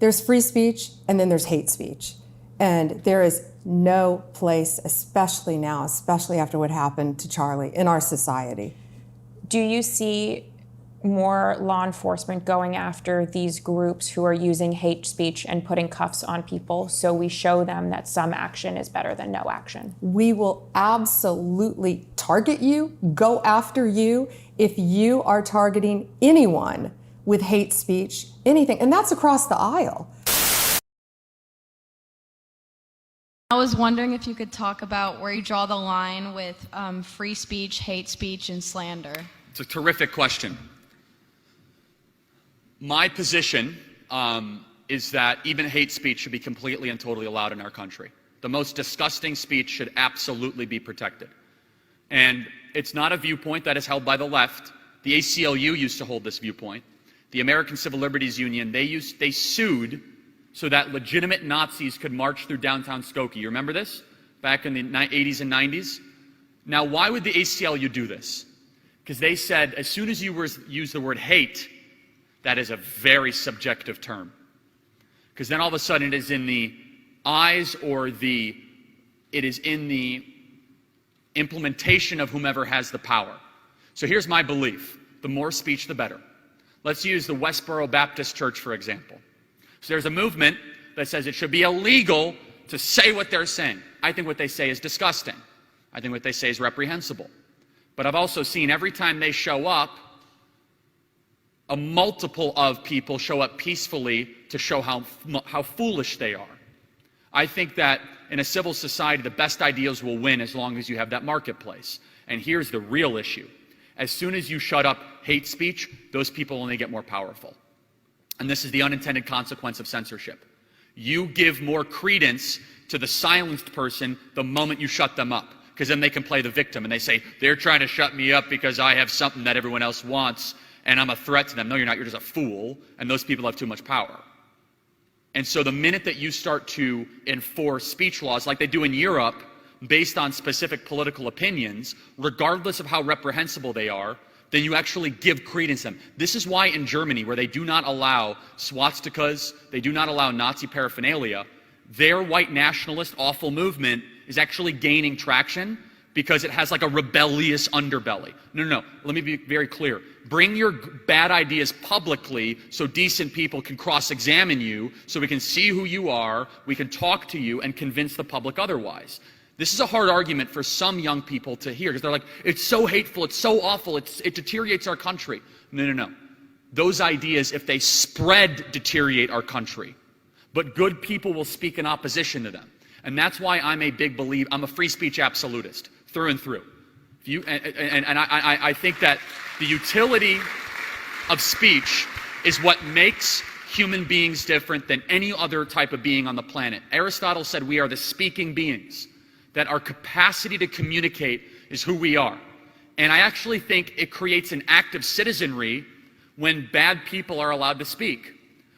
There's free speech and then there's hate speech. And there is no place, especially now, especially after what happened to Charlie, in our society. Do you see more law enforcement going after these groups who are using hate speech and putting cuffs on people so we show them that some action is better than no action? We will absolutely target you, go after you, if you are targeting anyone with hate speech, anything, and that's across the aisle. I was wondering if you could talk about where you draw the line with free speech, hate speech, and slander. It's a terrific question. My position is that even hate speech should be completely and totally allowed in our country. The most disgusting speech should absolutely be protected. And it's not a viewpoint that is held by the left. The ACLU used to hold this viewpoint. The American Civil Liberties Union, they sued so that legitimate Nazis could march through downtown Skokie. You remember this? Back in the 80s and 90s? Now, why would the ACLU do this? Because they said as soon as you use the word hate, that is a very subjective term. Because then all of a sudden it is in the eyes or it is in the implementation of whomever has the power. So here's my belief. The more speech, the better. Let's use the Westboro Baptist Church, for example. So there's a movement that says it should be illegal to say what they're saying. I think what they say is disgusting. I think what they say is reprehensible. But I've also seen every time they show up, a multiple of people show up peacefully to show how foolish they are. I think that in a civil society, the best ideas will win as long as you have that marketplace. And here's the real issue. As soon as you shut up hate speech, those people only get more powerful. And this is the unintended consequence of censorship. You give more credence to the silenced person the moment you shut them up, because then they can play the victim and they say, they're trying to shut me up because I have something that everyone else wants and I'm a threat to them. No, you're not. You're just a fool. And those people have too much power. And so the minute that you start to enforce speech laws like they do in Europe based on specific political opinions, regardless of how reprehensible they are, then you actually give credence to them. This is why in Germany, where they do not allow swastikas, they do not allow Nazi paraphernalia, their white nationalist awful movement is actually gaining traction because it has like a rebellious underbelly. No. Let me be very clear. Bring your bad ideas publicly so decent people can cross-examine you, so we can see who you are, we can talk to you, and convince the public otherwise. This is a hard argument for some young people to hear because they're like, it's so hateful, it's so awful, it deteriorates our country. No. Those ideas, if they spread, deteriorate our country. But good people will speak in opposition to them. And that's why I'm a big believer, I'm a free speech absolutist, through and through. I think that the utility of speech is what makes human beings different than any other type of being on the planet. Aristotle said we are the speaking beings, that our capacity to communicate is who we are. And I actually think it creates an active citizenry when bad people are allowed to speak.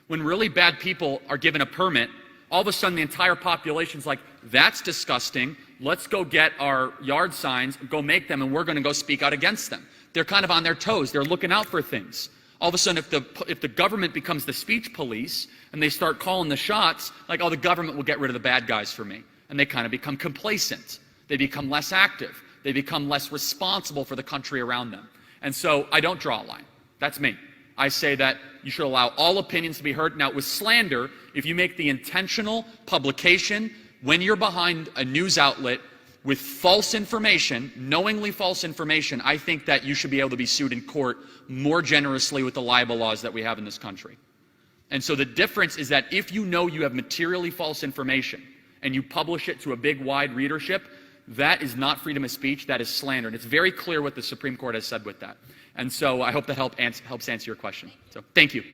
When really bad people are given a permit, all of a sudden the entire population's like, that's disgusting, let's go get our yard signs, go make them, and we're going to go speak out against them. They're kind of on their toes, they're looking out for things. All of a sudden, if the government becomes the speech police and they start calling the shots, like, oh, the government will get rid of the bad guys for me. And they kind of become complacent. They become less active. They become less responsible for the country around them. And so I don't draw a line. That's me. I say that you should allow all opinions to be heard. Now, with slander, if you make the intentional publication when you're behind a news outlet with false information, knowingly false information, I think that you should be able to be sued in court more generously with the libel laws that we have in this country. And so the difference is that if you know you have materially false information and you publish it to a big, wide readership, that is not freedom of speech, that is slander. And it's very clear what the Supreme Court has said with that. And so I hope that helps answer your question. So thank you.